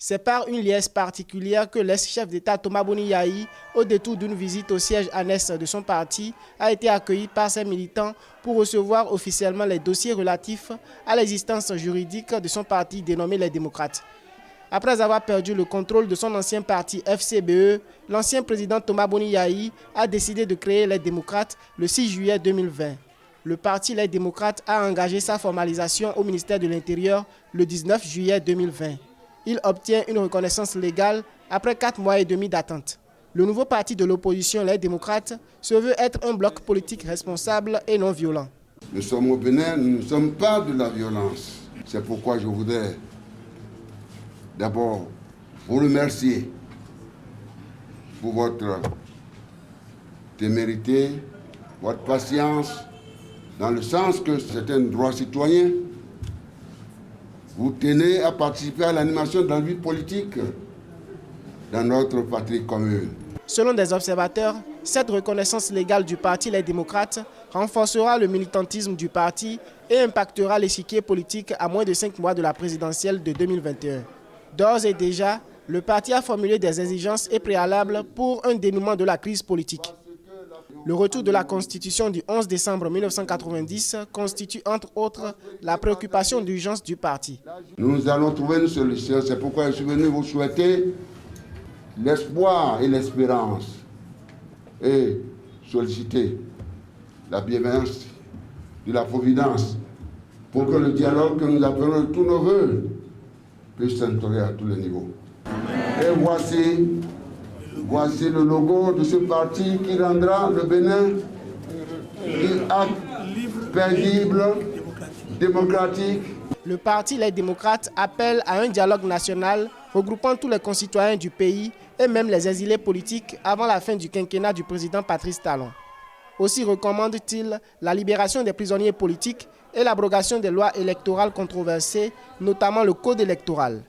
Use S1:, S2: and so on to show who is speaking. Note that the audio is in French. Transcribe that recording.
S1: C'est par une liesse particulière que l'ex-chef d'État Thomas Boni Yayi, au détour d'une visite au siège annexe de son parti, a été accueilli par ses militants pour recevoir officiellement les dossiers relatifs à l'existence juridique de son parti dénommé les Démocrates. Après avoir perdu le contrôle de son ancien parti FCBE, l'ancien président Thomas Boni Yayi a décidé de créer les Démocrates le 6 juillet 2020. Le parti Les Démocrates a engagé sa formalisation au ministère de l'Intérieur le 19 juillet 2020. Il obtient une reconnaissance légale après 4 mois et demi d'attente. Le nouveau parti de l'opposition, les Démocrates, se veut être un bloc politique responsable et non violent.
S2: Nous sommes au Bénin, nous ne sommes pas de la violence. C'est pourquoi je voudrais d'abord vous remercier pour votre témérité, votre patience, dans le sens que c'est un droit citoyen. Vous tenez à participer à l'animation de la vie politique dans notre patrie commune.
S1: Selon des observateurs, cette reconnaissance légale du parti Les Démocrates renforcera le militantisme du parti et impactera l'échiquier politique à moins de 5 mois de la présidentielle de 2021. D'ores et déjà, le parti a formulé des exigences et préalables pour un dénouement de la crise politique. Le retour de la Constitution du 11 décembre 1990 constitue entre autres la préoccupation d'urgence du parti.
S2: Nous allons trouver une solution, c'est pourquoi je suis venu vous souhaiter l'espoir et l'espérance et solliciter la bienveillance de la Providence pour que le dialogue que nous appelons de tous nos voeux puisse s'instaurer à tous les niveaux. Et voici le logo de ce parti qui rendra le Bénin paisible, démocratique.
S1: Le parti Les Démocrates appelle à un dialogue national regroupant tous les concitoyens du pays et même les exilés politiques avant la fin du quinquennat du président Patrice Talon. Aussi recommande-t-il la libération des prisonniers politiques et l'abrogation des lois électorales controversées, notamment le code électoral.